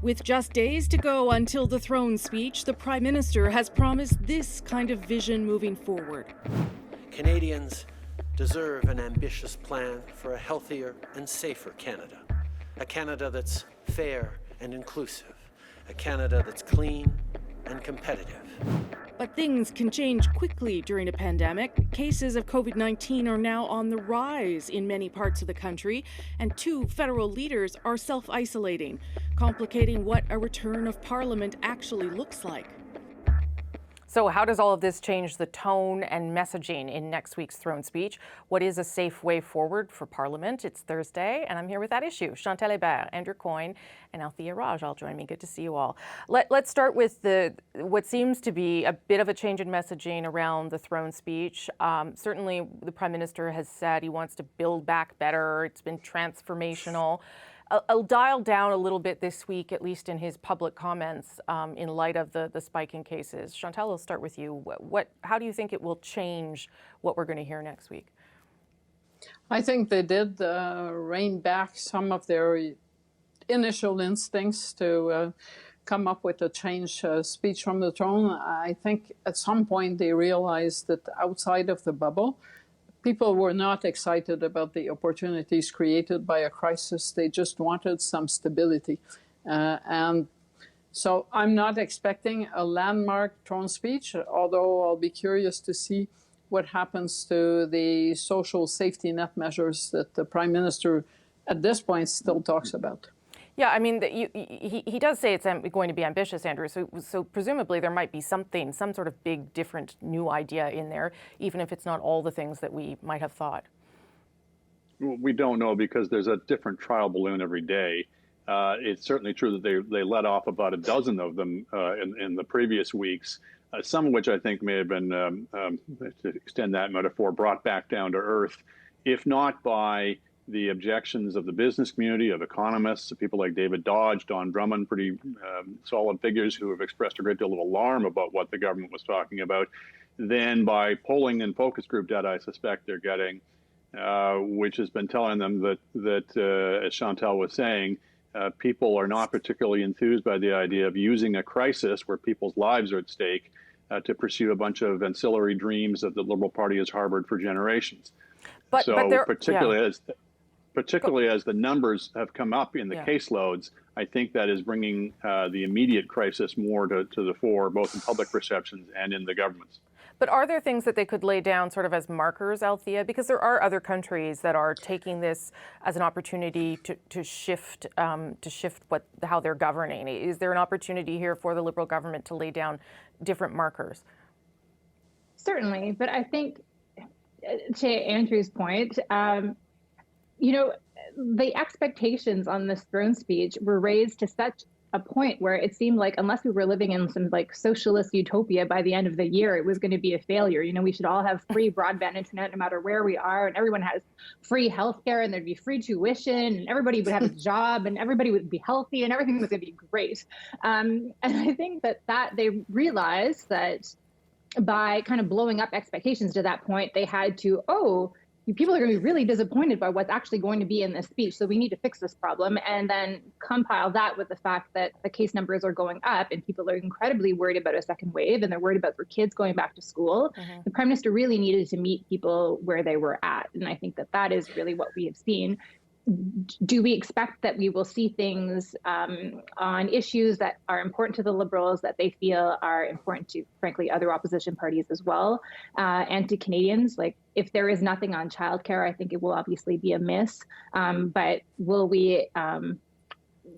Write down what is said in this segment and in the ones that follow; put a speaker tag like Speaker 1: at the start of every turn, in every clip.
Speaker 1: With just days to go until the throne speech, the Prime Minister has promised this kind of vision moving forward.
Speaker 2: Canadians deserve an ambitious plan for a healthier and safer Canada. A Canada that's fair and inclusive. A Canada that's clean and competitive.
Speaker 1: But things can change quickly during a pandemic. Cases of COVID-19 are now on the rise in many parts of the country, and 2 federal leaders are self-isolating, complicating what a return of Parliament actually looks like.
Speaker 3: So how does all of this change the tone and messaging in next week's throne speech? What is a safe way forward for Parliament? It's Thursday, and I'm here with that issue. Chantal Hébert, Andrew Coyne, and Althea Raj all join me. Good to see you all. Let's start with what seems to be a bit of a change in messaging around the throne speech. Certainly, the Prime Minister has said he wants to build back better. It's been transformational. I'll dial down a little bit this week, at least in his public comments, in light of the spike in cases. Chantal, I'll start with you. How do you think it will change what we're going to hear next week?
Speaker 4: I think they did rein back some of their initial instincts to come up with a change speech from the throne. I think at some point they realized that outside of the bubble, people were not excited about the opportunities created by a crisis. They just wanted some stability. And so I'm not expecting a landmark throne speech, although I'll be curious to see what happens to the social safety net measures that the Prime Minister at this point still talks about.
Speaker 3: Yeah, I mean, he does say it's going to be ambitious, Andrew, so presumably there might be some sort of big, different, new idea in there, even if it's not all the things that we might have thought.
Speaker 5: We don't know because there's a different trial balloon every day. It's certainly true that they let off about a dozen of them in the previous weeks, some of which I think may have been, to extend that metaphor, brought back down to earth, if not by the objections of the business community, of economists, of people like David Dodge, Don Drummond, pretty solid figures who have expressed a great deal of alarm about what the government was talking about, then by polling and focus group data I suspect they're getting, which has been telling them that as Chantal was saying, people are not particularly enthused by the idea of using a crisis where people's lives are at stake to pursue a bunch of ancillary dreams that the Liberal Party has harbored for generations. But particularly as the numbers have come up in the caseloads, I think that is bringing the immediate crisis more to the fore, both in public perceptions and in the governments.
Speaker 3: But are there things that they could lay down sort of as markers, Althea? Because there are other countries that are taking this as an opportunity to shift how they're governing. Is there an opportunity here for the Liberal government to lay down different markers?
Speaker 6: Certainly, but I think to Andrew's point, the expectations on this throne speech were raised to such a point where it seemed like unless we were living in some socialist utopia by the end of the year, it was going to be a failure. We should all have free broadband internet no matter where we are, and everyone has free healthcare, and there'd be free tuition, and everybody would have a job, and everybody would be healthy, and everything was going to be great. And I think that they realized that by kind of blowing up expectations to that point, they had to, people are going to be really disappointed by what's actually going to be in this speech. So we need to fix this problem, and then compile that with the fact that the case numbers are going up and people are incredibly worried about a second wave, and they're worried about their kids going back to school. The Prime Minister really needed to meet people where they were at. And I think that is really what we have seen. Do we expect that we will see things on issues that are important to the Liberals, that they feel are important to, frankly, other opposition parties as well, and to Canadians? Like, if there is nothing on childcare, I think it will obviously be a miss. But will we?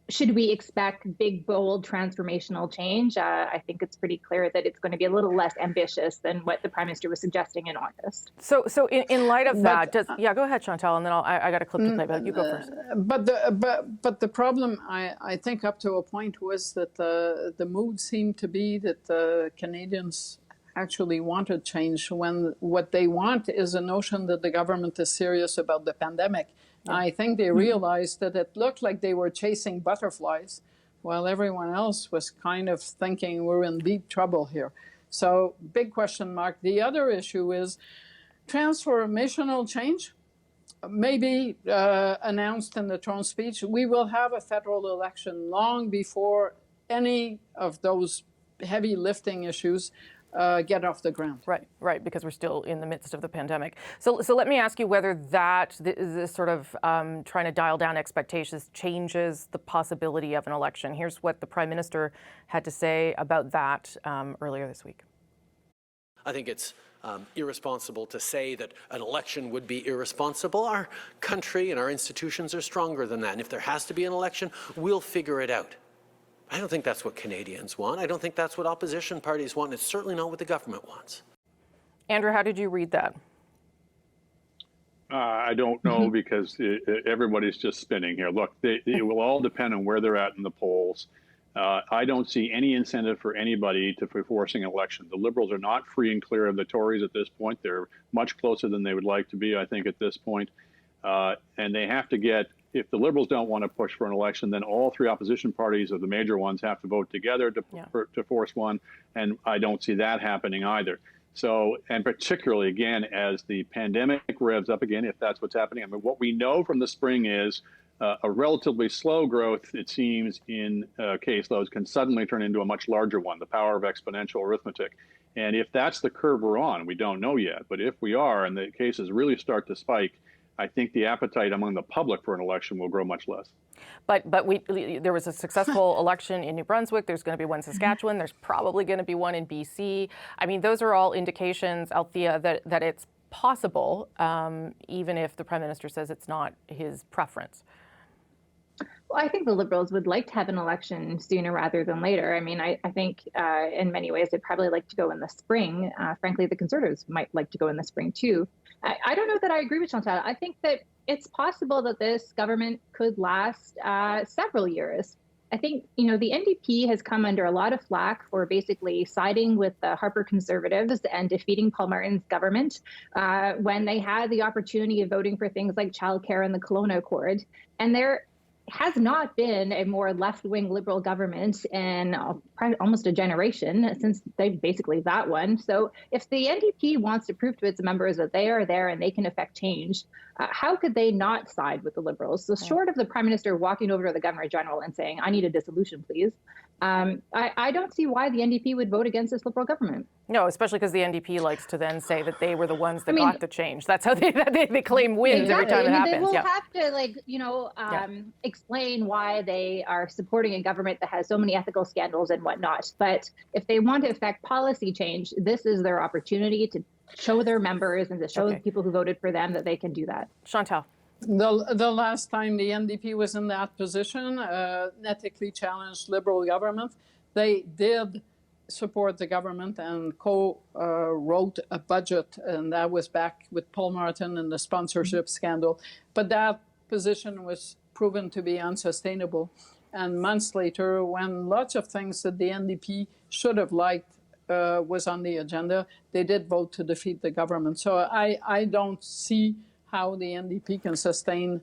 Speaker 6: Should we expect big, bold, transformational change? I think it's pretty clear that it's going to be a little less ambitious than what the Prime Minister was suggesting in August.
Speaker 3: So in light of that, go ahead, Chantal, and then I got a clip to play, but you go first.
Speaker 4: But the problem, I think, up to a point was that the mood seemed to be that Canadians actually wanted change when what they want is a notion that the government is serious about the pandemic. I think they realized that it looked like they were chasing butterflies while everyone else was kind of thinking we're in deep trouble here. So big question mark. The other issue is transformational change. maybe announced in the throne speech, we will have a federal election long before any of those heavy lifting issues get off the ground.
Speaker 3: Right, because we're still in the midst of the pandemic. So let me ask you whether this sort of trying to dial down expectations changes the possibility of an election. Here's what the Prime Minister had to say about that earlier this week.
Speaker 2: I think it's irresponsible to say that an election would be irresponsible. Our country and our institutions are stronger than that. And if there has to be an election, we'll figure it out. I don't think that's what Canadians want. I don't think that's what opposition parties want. It's certainly not what the government wants.
Speaker 3: Andrew, how did you read that?
Speaker 5: I don't know because everybody's just spinning here. Look, it will all depend on where they're at in the polls. I don't see any incentive for anybody to forcing an election. The Liberals are not free and clear of the Tories at this point. They're much closer than they would like to be, I think, at this point. And they have to get, if the Liberals don't want to push for an election, then all three opposition parties of the major ones have to vote together to force one. And I don't see that happening either. So, and particularly, again, as the pandemic revs up again, if that's what's happening, I mean, what we know from the spring is a relatively slow growth, it seems, in caseloads can suddenly turn into a much larger one, the power of exponential arithmetic. And if that's the curve we're on, we don't know yet. But if we are and the cases really start to spike, I think the appetite among the public for an election will grow much less.
Speaker 3: But there was a successful election in New Brunswick. There's going to be one in Saskatchewan. There's probably going to be one in BC. I mean, those are all indications, Althea, that it's possible, even if the Prime Minister says it's not his preference.
Speaker 6: Well, I think the Liberals would like to have an election sooner rather than later. I mean, I think in many ways they'd probably like to go in the spring. Frankly, the Conservatives might like to go in the spring too. I don't know that I agree with Chantal. I think that it's possible that this government could last several years. I think, the NDP has come under a lot of flack for basically siding with the Harper Conservatives and defeating Paul Martin's government when they had the opportunity of voting for things like childcare and the Kelowna Accord. And there has not been a more left-wing Liberal government in almost a generation since basically that one. So if the NDP wants to prove to its members that they are there and they can affect change, how could they not side with the Liberals? So short of the Prime Minister walking over to the Governor General and saying, I need a dissolution, please, I don't see why the NDP would vote against this Liberal government.
Speaker 3: No, especially because the NDP likes to then say that they were the ones that got the change. That's how they claim wins every time it happens.
Speaker 6: They will have to, explain why they are supporting a government that has so many ethical scandals and whatnot. But if they want to affect policy change, this is their opportunity to show their members and to show the people who voted for them that they can do that.
Speaker 3: Chantal.
Speaker 4: The last time the NDP was in that position, ethically challenged Liberal government, they did support the government and co-wrote a budget, and that was back with Paul Martin and the sponsorship scandal. But that position was proven to be unsustainable. And months later, when lots of things that the NDP should have liked was on the agenda, they did vote to defeat the government. So I don't see how the NDP can sustain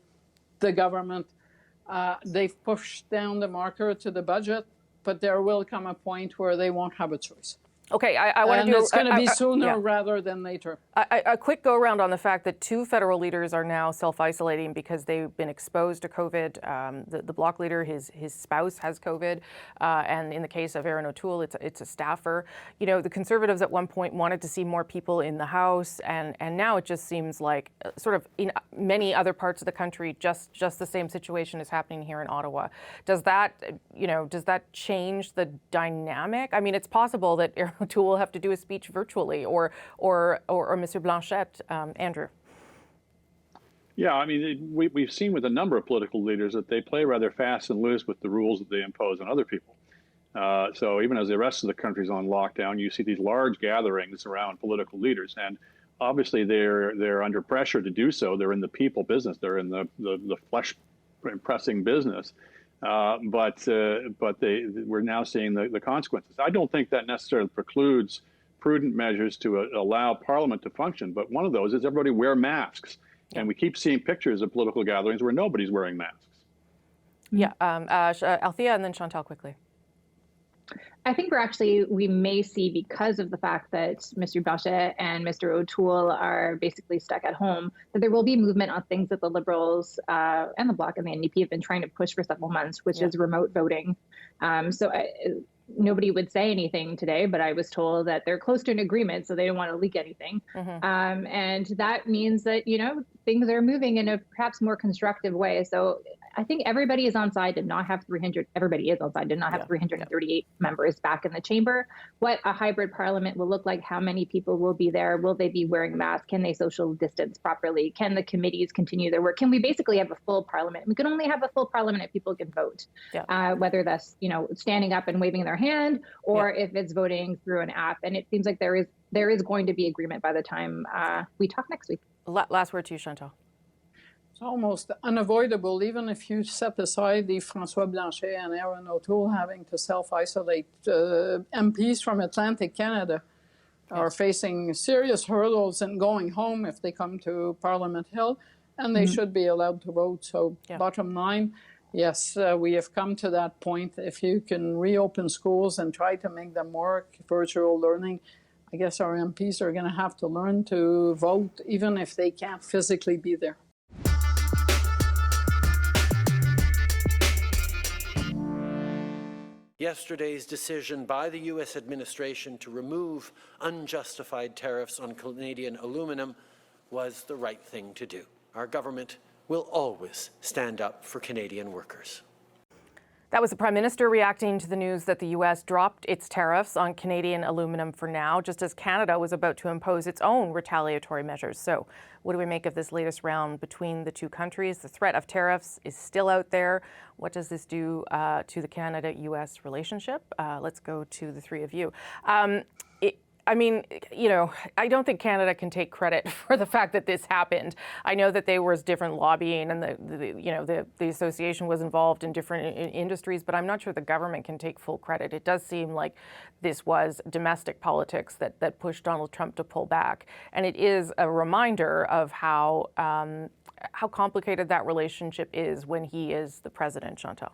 Speaker 4: the government. They've pushed down the marker to the budget, but there will come a point where they won't have a choice.
Speaker 3: Okay, I want to do.
Speaker 4: It's going to be sooner rather than later.
Speaker 3: A quick go around on the fact that two federal leaders are now self-isolating because they've been exposed to COVID. The Bloc leader, his spouse has COVID, and in the case of Erin O'Toole, it's a staffer. The Conservatives at one point wanted to see more people in the House, and now it just seems like sort of in many other parts of the country, just the same situation is happening here in Ottawa. Does that change the dynamic? I mean, it's possible that Erin O'Toole will have to do a speech virtually, or Mr. Blanchette. Andrew.
Speaker 5: Yeah, I mean, we've seen with a number of political leaders that they play rather fast and loose with the rules that they impose on other people. So even as the rest of the country's on lockdown, you see these large gatherings around political leaders, and obviously they're under pressure to do so. They're in the people business. They're in the flesh pressing business. But we're now seeing the consequences. I don't think that necessarily precludes prudent measures to allow Parliament to function. But one of those is everybody wear masks. And we keep seeing pictures of political gatherings where nobody's wearing masks.
Speaker 3: Yeah, Althea and then Chantal quickly.
Speaker 6: I think we may see, because of the fact that Mr. Blanchet and Mr. O'Toole are basically stuck at home, that there will be movement on things that the Liberals and the Bloc and the NDP have been trying to push for several months, which is remote voting. Nobody would say anything today, but I was told that they're close to an agreement, so they don't want to leak anything. And that means that, things are moving in a perhaps more constructive way. So I think everybody is on side to not have 338 members back in the chamber. What a hybrid parliament will look like, how many people will be there, will they be wearing masks, can they social distance properly, can the committees continue their work, can we basically have a full parliament? We can only have a full parliament if people can vote, whether that's standing up and waving their hand, or if it's voting through an app. And it seems like there is going to be agreement by the time we talk next week.
Speaker 3: Last word to you, Chantal.
Speaker 4: It's almost unavoidable, even if you set aside the François Blanchet and Erin O'Toole having to self-isolate. MPs from Atlantic Canada are facing serious hurdles in going home if they come to Parliament Hill, and they should be allowed to vote. So bottom line, yes, we have come to that point. If you can reopen schools and try to make them work, virtual learning, I guess our MPs are going to have to learn to vote, even if they can't physically be there.
Speaker 2: Yesterday's decision by the U.S. administration to remove unjustified tariffs on Canadian aluminum was the right thing to do. Our government will always stand up for Canadian workers.
Speaker 3: That was the Prime Minister reacting to the news that the U.S. dropped its tariffs on Canadian aluminum for now, just as Canada was about to impose its own retaliatory measures. So what do we make of this latest round between the two countries? The threat of tariffs is still out there. What does this do to the Canada-U.S. relationship? Let's go to the three of you. I don't think Canada can take credit for the fact that this happened. I know that there was different lobbying and the association was involved in different industries, but I'm not sure the government can take full credit. It does seem like this was domestic politics that pushed Donald Trump to pull back. And it is a reminder of how complicated that relationship is when he is the president, Chantal.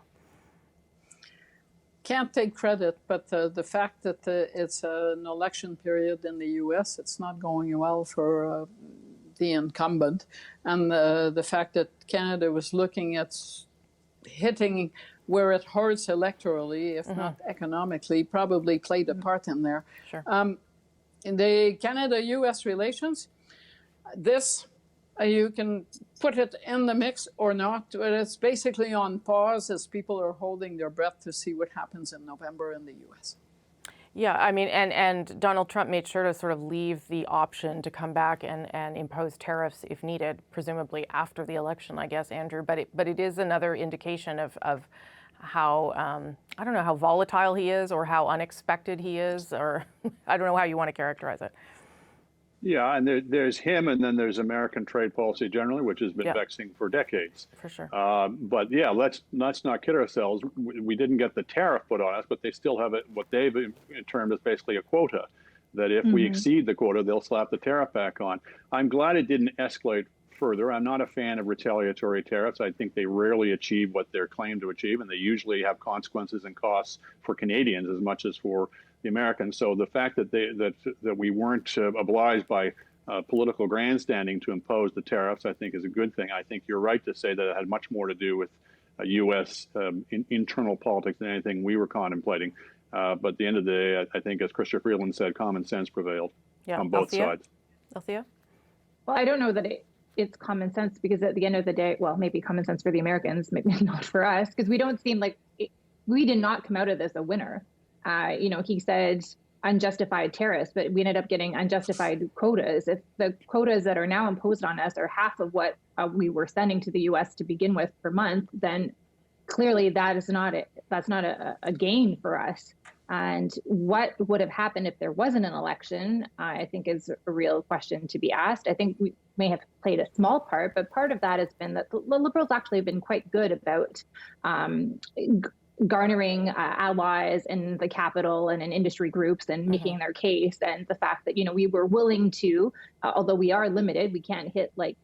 Speaker 4: Can't take credit, but the fact that it's an election period in the U.S., it's not going well for the incumbent. And the fact that Canada was looking at hitting where it hurts electorally, if not economically, probably played a part in there.
Speaker 3: Sure.
Speaker 4: In the Canada-U.S. relations, you can put it in the mix or not, but it's basically on pause as people are holding their breath to see what happens in November in the U.S.
Speaker 3: Yeah, I mean, and Donald Trump made sure to sort of leave the option to come back and impose tariffs if needed, presumably after the election, I guess, Andrew. But it is another indication of how, I don't know, how volatile he is or how unexpected he is, or I don't know how you want to characterize it.
Speaker 5: Yeah, and there's him, and then there's American trade policy generally, which has been vexing for decades.
Speaker 3: For sure.
Speaker 5: But yeah, let's not kid ourselves. We didn't get the tariff put on us, but they still have what they've termed as basically a quota, that if we exceed the quota, they'll slap the tariff back on. I'm glad it didn't escalate further. I'm not a fan of retaliatory tariffs. I think they rarely achieve what they're claimed to achieve, and they usually have consequences and costs for Canadians as much as for the Americans. So the fact that we weren't obliged by political grandstanding to impose the tariffs, I think, is a good thing. I think you're right to say that it had much more to do with U.S. Internal politics than anything we were contemplating. But at the end of the day, I think, as Chrystia Freeland said, common sense prevailed on both sides.
Speaker 3: Althea?
Speaker 6: Well, I don't know that it's common sense, because at the end of the day, well, maybe common sense for the Americans, maybe not for us, because we don't seem like we did not come out of this a winner. He said unjustified tariffs, but we ended up getting unjustified quotas. If the quotas that are now imposed on us are half of what we were sending to the U.S. to begin with per month, then clearly that's not a gain for us. And what would have happened if there wasn't an election, I think, is a real question to be asked. I think we may have played a small part, but part of that has been that the Liberals actually have been quite good about garnering allies in the capital and in industry groups and making their case. And the fact that, we were willing to, although we are limited, we can't hit like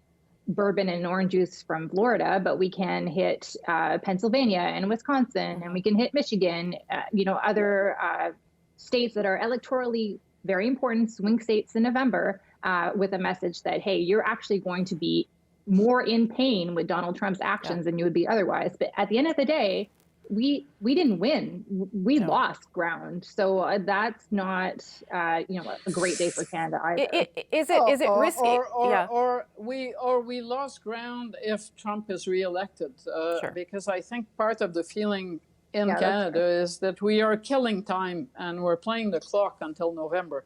Speaker 6: bourbon and orange juice from Florida, but we can hit Pennsylvania and Wisconsin, and we can hit Michigan, other states that are electorally very important, swing states in November, with a message that, hey, you're actually going to be more in pain with Donald Trump's actions than you would be otherwise. But at the end of the day, we didn't win. We lost ground. So that's not a great day for Canada either.
Speaker 3: Is it risky?
Speaker 4: Or we lost ground if Trump is reelected. Because I think part of the feeling in Canada is that we are killing time and we're playing the clock until November.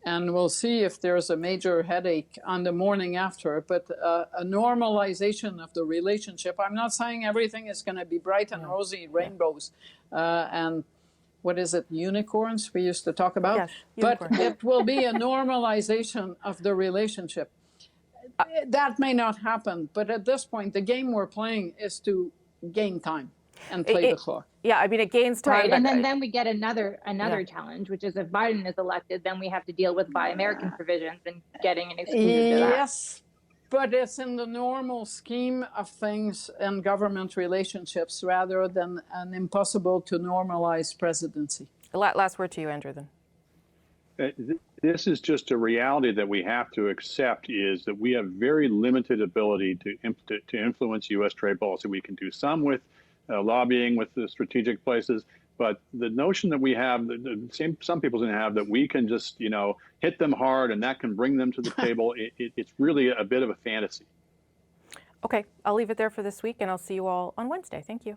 Speaker 4: And we'll see if there's a major headache on the morning after, but a normalization of the relationship. I'm not saying everything is going to be bright and rosy, rainbows, and what is it, unicorns we used to talk about?
Speaker 3: Yes,
Speaker 4: but
Speaker 3: unicorn.
Speaker 4: it will be a normalization of the relationship. That may not happen, but at this point, the game we're playing is to gain time and play the clock.
Speaker 3: Yeah, I mean, it gains time.
Speaker 6: Right, and then we get another challenge, which is if Biden is elected, then we have to deal with Buy American provisions and getting an exclusive to that.
Speaker 4: Yes, but it's in the normal scheme of things in government relationships rather than an impossible to normalize presidency.
Speaker 3: Last word to you, Andrew, then.
Speaker 5: This is just a reality that we have to accept, is that we have very limited ability to influence U.S. trade policy. We can do some with lobbying with the strategic places, but the notion that we have, some people can have, that we can just, hit them hard and that can bring them to the table, it's really a bit of a fantasy.
Speaker 3: Okay, I'll leave it there for this week, and I'll see you all on Wednesday. Thank you.